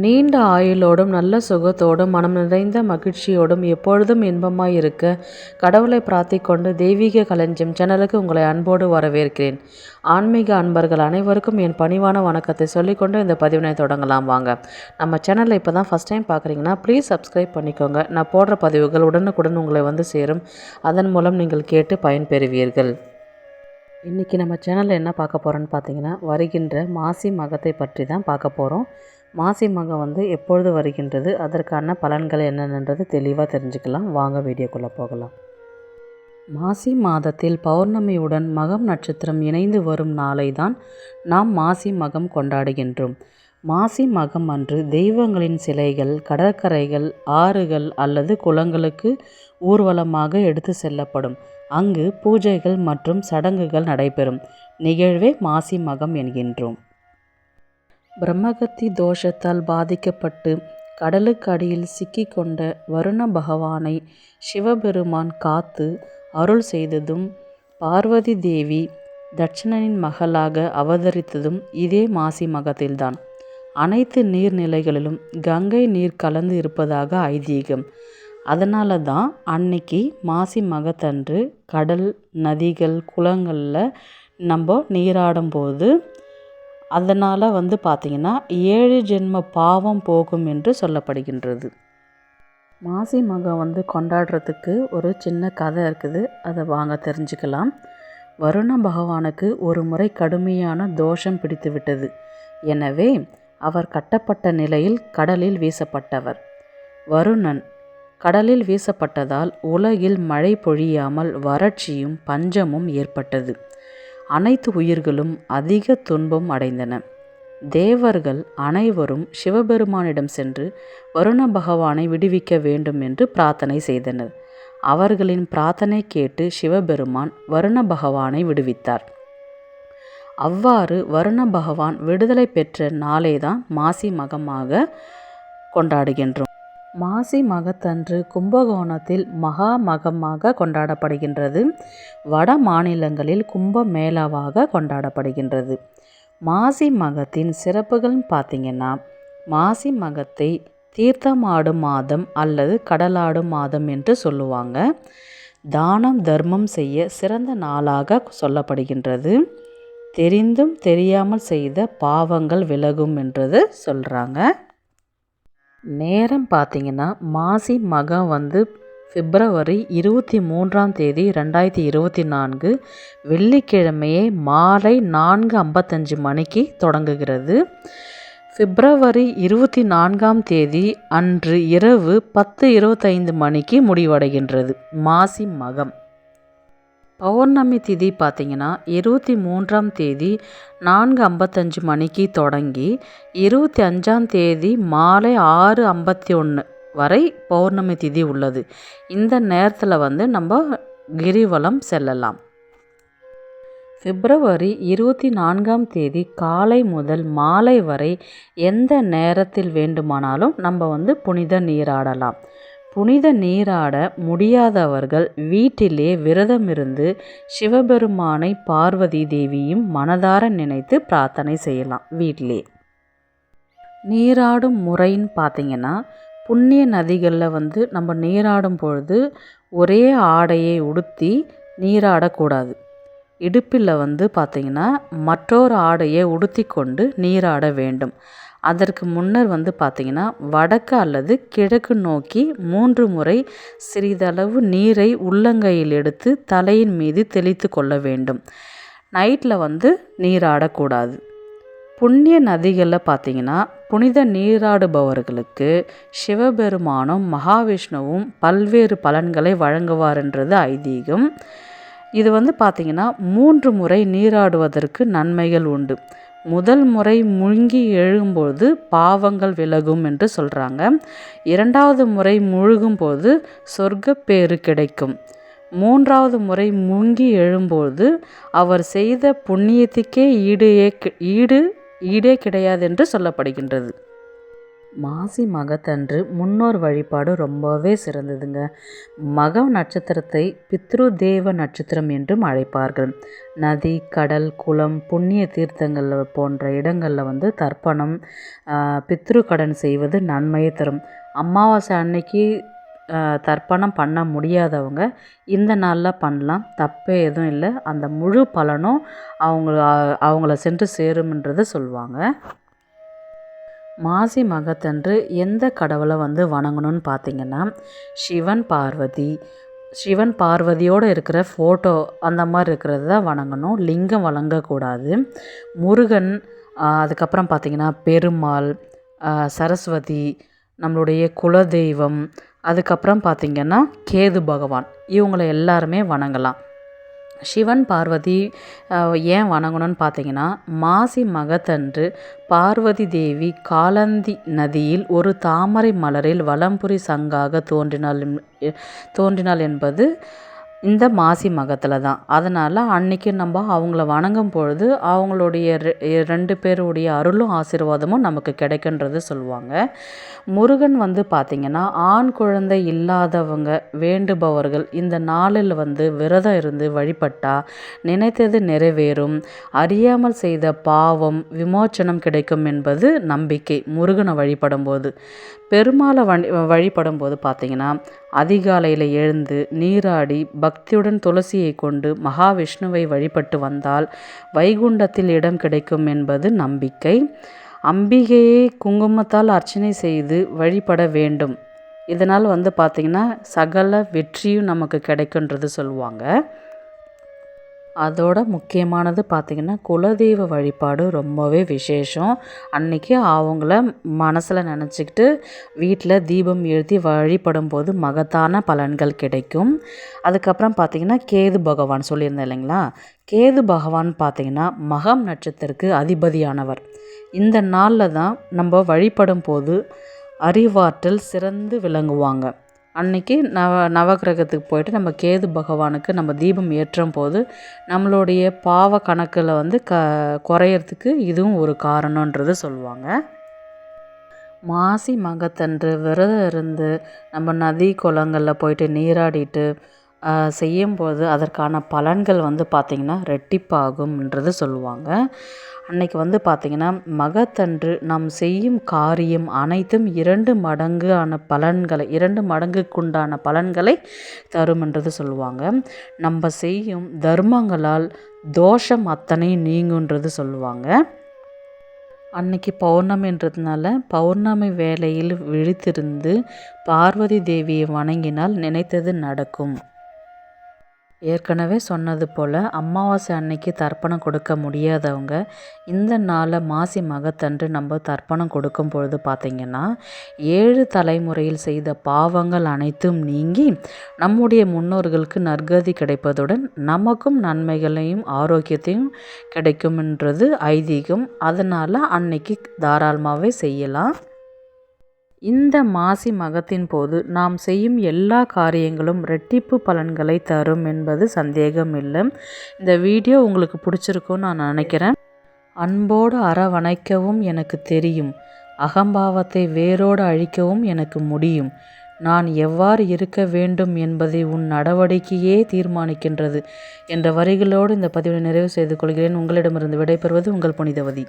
நீண்ட ஆயுளோடும் நல்ல சுகத்தோடும் மனம் நிறைந்த மகிழ்ச்சியோடும் எப்பொழுதும் இன்பமாய் இருக்க கடவுளை பிரார்த்திக்கொண்டு தெய்வீக களஞ்சியம் சேனலுக்கு உங்களை அன்போடு வரவேற்கிறேன். ஆன்மீக அன்பர்கள் அனைவருக்கும் என் பணிவான வணக்கத்தை சொல்லிக்கொண்டு இந்த பதிவினை தொடங்கலாம் வாங்க. நம்ம சேனலை இப்போ தான் ஃபஸ்ட் டைம் பார்க்குறீங்கன்னா ப்ளீஸ் சப்ஸ்கிரைப் பண்ணிக்கோங்க. நான் போடுற பதிவுகள் உடனுக்குடன் உங்களை வந்து சேரும். அதன் மூலம் நீங்கள் கேட்டு பயன்பெறுவீர்கள். இன்றைக்கி நம்ம சேனலில் என்ன பார்க்க போகிறோன்னு பார்த்தீங்கன்னா, வருகின்ற மாசி மகத்தை பற்றி தான் பார்க்க போகிறோம். மாசி மகம் எப்பொழுது வருகின்றது, அதற்கான பலன்கள் என்னென்னன்றது தெளிவாக தெரிஞ்சுக்கலாம். வாங்க வீடியோக்குள்ளே போகலாம். மாசி மாதத்தில் பௌர்ணமியுடன் மகம் நட்சத்திரம் இணைந்து வரும் நாளை தான் நாம் மாசி மகம் கொண்டாடுகின்றோம். மாசி மகம் அன்று தெய்வங்களின் சிலைகள் கடற்கரைகள், ஆறுகள் அல்லது குளங்களுக்கு ஊர்வலமாக எடுத்து செல்லப்படும். அங்கு பூஜைகள் மற்றும் சடங்குகள் நடைபெறும் நிகழ்வே மாசி மகம் என்கின்றோம். பிரம்மகத்தி தோஷத்தால் பாதிக்கப்பட்டு கடலுக்கு அடியில் சிக்கிக்கொண்ட வருண பகவானை சிவபெருமான் காத்து அருள் செய்ததும், பார்வதி தேவி தட்சணனின் மகளாக அவதரித்ததும் இதே மாசி மகத்தில்தான். அனைத்து நீர்நிலைகளிலும் கங்கை நீர் கலந்து இருப்பதாக ஐதீகம். அதனால தான் அன்னைக்கு மாசி மகத்தன்று கடல், நதிகள், குளங்களில் நம்ம நீராடும்போது அதனால் பார்த்திங்கன்னா 7 ஜென்ம பாவம் போகும் என்று சொல்லப்படுகின்றது. மாசி மகம் கொண்டாடுறதுக்கு ஒரு சின்ன கதை இருக்குது. அதை வாங்க தெரிஞ்சுக்கலாம். வருண பகவானுக்கு ஒரு முறை கடுமையான தோஷம் பிடித்து விட்டது. எனவே அவர் கட்டப்பட்ட நிலையில் கடலில் வீசப்பட்டவர். வருணன் கடலில் வீசப்பட்டதால் உலகில் மழை பொழியாமல் வறட்சியும் பஞ்சமும் ஏற்பட்டது. அனைத்து உயிர்களும் அதிக துன்பம் அடைந்தன. தேவர்கள் அனைவரும் சிவபெருமானிடம் சென்று வருண பகவானை விடுவிக்க வேண்டும் என்று பிரார்த்தனை செய்தனர். அவர்களின் பிரார்த்தனை கேட்டு சிவபெருமான் வருண பகவானை விடுவித்தார். அவ்வாறு வருண பகவான் விடுதலை பெற்ற நாளே தான் மாசி மகமாக கொண்டாடுகின்றோம். மாசி மகத்தன்று கும்பகோணத்தில் மகா மகமாக கொண்டாடப்படுகின்றது. வட மாநிலங்களில் கும்ப மேளாவாக கொண்டாடப்படுகின்றது. மாசி மகத்தின் சிறப்புகள் பார்த்திங்கன்னா, மாசி மகத்தை தீர்த்தமாடும் மாதம் அல்லது கடலாடும் மாதம் என்று சொல்லுவாங்க. தானம் தர்மம் செய்ய சிறந்த நாளாக சொல்லப்படுகின்றது. தெரிந்தும் தெரியாமல் செய்த பாவங்கள் விலகும் என்றது சொல்கிறாங்க. நேரம் பார்த்திங்கன்னா, மாசி மகம் பிப்ரவரி 23ஆம் தேதி 2024 வெள்ளிக்கிழமையே மாலை 4:55 மணிக்கு தொடங்குகிறது. பிப்ரவரி 24ஆம் தேதி அன்று இரவு 10:25 மணிக்கு முடிவடைகின்றது மாசி மகம். பௌர்ணமி திதி பார்த்திங்கன்னா 23ஆம் தேதி 4:55 மணிக்கு தொடங்கி 25ஆம் தேதி மாலை 6:51 வரை பௌர்ணமி திதி உள்ளது. இந்த நேரத்தில் நம்ம கிரிவலம் செல்லலாம். பிப்ரவரி 24ஆம் தேதி காலை முதல் மாலை வரை எந்த நேரத்தில் வேண்டுமானாலும் நம்ம புனித நீராடலாம். புனித நீராட முடியாதவர்கள் வீட்டிலே விரதமிருந்து சிவபெருமானை பார்வதி தேவியும் மனதார நினைத்து பிரார்த்தனை செய்யலாம். வீட்டிலே நீராடும் முறைன்னு பார்த்திங்கன்னா, புண்ணிய நதிகளில் நம்ம நீராடும் பொழுது ஒரே ஆடையை உடுத்தி நீராடக்கூடாது. இடுப்பில் பார்த்திங்கன்னா மற்றொரு ஆடையை உடுத்தி கொண்டு நீராட வேண்டும். அதற்கு முன்னர் பார்த்திங்கன்னா வடக்கு அல்லது கிழக்கு நோக்கி 3 முறை சிறிதளவு நீரை உள்ளங்கையில் எடுத்து தலையின் மீது தெளித்து கொள்ள வேண்டும். நைட்டில் நீராடக்கூடாது. புண்ணிய நதிகளில் பார்த்திங்கன்னா புனித நீராடுபவர்களுக்கு சிவபெருமானும் மகாவிஷ்ணுவும் பல்வேறு பலன்களை வழங்குவார்ன்றது ஐதீகம். இது பார்த்திங்கன்னா 3 முறை நீராடுவதற்கு நன்மைகள் உண்டு. முதல் முறை முழுங்கி எழும்போது பாவங்கள் விலகும் என்று சொல்கிறாங்க. 2வது முறை முழுகும்போது சொர்க்கப்பேறு கிடைக்கும். 3வது முறை முங்கி எழும்போது அவர் செய்த புண்ணியத்துக்கே ஈடே கிடையாது என்று சொல்லப்படுகின்றது. மாசி மகத்தன்று முன்னோர் வழிபாடு ரொம்பவே சிறந்ததுங்க. மக நட்சத்திரத்தை பித்ரு தேவ நட்சத்திரம் என்றும் அழைப்பார்கள். நதி, கடல், குளம், புண்ணிய தீர்த்தங்கள் போன்ற இடங்களில் தர்ப்பணம், பித்ரு கடன் செய்வது நன்மையை தரும். அமாவாசை அன்னைக்கு தர்ப்பணம் பண்ண முடியாதவங்க இந்த நாளில் பண்ணலாம், தப்பே எதுவும் இல்லை. அந்த முழு பலனும் அவங்கள சென்று சேரும்ன்றதை சொல்லுவாங்க. மாசி மகத்தன்று எந்த கடவுளை வணங்கணும்னு பார்த்திங்கன்னா, சிவன் பார்வதியோடு இருக்கிற ஃபோட்டோ அந்த மாதிரி இருக்கிறது தான் வணங்கணும். லிங்கம் வணங்கக்கூடாது. முருகன், அதுக்கப்புறம் பார்த்திங்கன்னா பெருமாள், சரஸ்வதி, நம்மளுடைய குலதெய்வம், அதுக்கப்புறம் பார்த்திங்கன்னா கேது பகவான், இவங்களை எல்லாருமே வணங்கலாம். சிவன் பார்வதி ஏன் வணங்கணும்னு பார்த்திங்கன்னா, மாசி மகத்தன்று பார்வதி தேவி காலந்தி நதியில் ஒரு தாமரை மலரில் வலம்புரி சங்காக தோன்றினாள் என்பது இந்த மாசி மகத்தில் தான். அதனால் அன்றைக்கி நம்ம அவங்கள வணங்கும் பொழுது அவங்களுடைய 2 பேருடைய அருளும் ஆசீர்வாதமும் நமக்கு கிடைக்குன்றது சொல்லுவாங்க. முருகன் பார்த்திங்கன்னா, ஆண் குழந்தை இல்லாதவங்க வேண்டுபவர்கள் இந்த நாளில் விரதம் இருந்து வழிபட்டால் நினைத்தது நிறைவேறும், அறியாமல் செய்த பாவம் விமோச்சனம் கிடைக்கும் என்பது நம்பிக்கை. முருகனை வழிபடும் போது, பெருமாளை வழிபடும் போது பார்த்திங்கன்னா, அதிகாலையில் எழுந்து நீராடி பக்தியுடன் துளசியை கொண்டு மகாவிஷ்ணுவை வழிபட்டு வந்தால் வைகுண்டத்தில் இடம் கிடைக்கும் என்பது நம்பிக்கை. அம்பிகையை குங்குமத்தால் அர்ச்சனை செய்து வழிபட வேண்டும். இதனால் பார்த்திங்கன்னா சகல வெற்றியும் நமக்கு கிடைக்குன்றது சொல்லுவாங்க. அதோட முக்கியமானது பார்த்திங்கன்னா, குலதெய்வ வழிபாடு ரொம்பவே விசேஷம். அன்றைக்கி அவங்கள மனசில் நினச்சிக்கிட்டு வீட்டில் தீபம் ஏற்றி வழிபடும் போது மகத்தான பலன்கள் கிடைக்கும். அதுக்கப்புறம் பார்த்திங்கன்னா கேது பகவான் சொல்லியிருந்தேன் இல்லைங்களா, கேது பகவான் பார்த்திங்கன்னா மகம் நட்சத்திரத்துக்கு அதிபதியானவர். இந்த நாளில் தான் நம்ம வழிபடும் போது அறிவாற்றல் சிறந்து விளங்குவாங்க. அன்றைக்கி நவகிரகத்துக்கு போயிட்டு நம்ம கேது பகவானுக்கு நம்ம தீபம் ஏற்றும் போது நம்மளுடைய பாவ கணக்கில் குறையிறதுக்கு இதுவும் ஒரு காரணன்றது சொல்லுவாங்க. மாசி மகத்தன்று விரதம் இருந்து நம்ம நதி குளங்களில் போயிட்டு நீராடிட்டு செய்யும்போது அதற்கான பலன்கள் பார்த்திங்கன்னா ரெட்டிப்பாகும்ன்றது சொல்லுவாங்க. அன்றைக்கி பார்த்திங்கன்னா மகத்தன்று நாம் செய்யும் காரியம் அனைத்தும் 2 மடங்குக்குண்டான பலன்களை தரும்ன்றது சொல்லுவாங்க. நம்ம செய்யும் தர்மங்களால் தோஷம் அத்தனை நீங்குன்றது சொல்லுவாங்க. அன்னைக்கு பௌர்ணமின்றதுனால பௌர்ணமி வேளையில் விழித்திருந்து பார்வதி தேவியை வணங்கினால் நினைத்தது நடக்கும். ஏற்கனவே சொன்னது போல் அமாவாசை அன்னைக்கு தர்ப்பணம் கொடுக்க முடியாதவங்க இந்த நாளை மாசி மகத்தன்று நம்ம தர்ப்பணம் கொடுக்கும் பொழுது பார்த்திங்கன்னா 7 தலைமுறையில் செய்த பாவங்கள் அனைத்தும் நீங்கி நம்முடைய முன்னோர்களுக்கு நற்கதி கிடைப்பதுடன் நமக்கும் நன்மைகளையும் ஆரோக்கியத்தையும் கிடைக்கும்ன்றது ஐதீகம். அதனால் அன்னைக்கு தாராளமாகவே செய்யலாம். இந்த மாசி மகத்தின் போது நாம் செய்யும் எல்லா காரியங்களும் ரெட்டிப்பு பலன்களை தரும் என்பது சந்தேகம் இல்லை. இந்த வீடியோ உங்களுக்கு பிடிச்சிருக்குன்னு நான் நினைக்கிறேன். அன்போடு அரவணைக்கவும் எனக்கு தெரியும், அகம்பாவத்தை வேரோடு அழிக்கவும் எனக்கு முடியும். நான் எவ்வாறு இருக்க வேண்டும் என்பதை உன் நடவடிக்கையே தீர்மானிக்கின்றது என்ற வரிகளோடு இந்த பதிவை நிறைவு செய்து கொள்கிறேன். உங்களிடமிருந்து விடைபெறுவது உங்கள் புனிதவதி.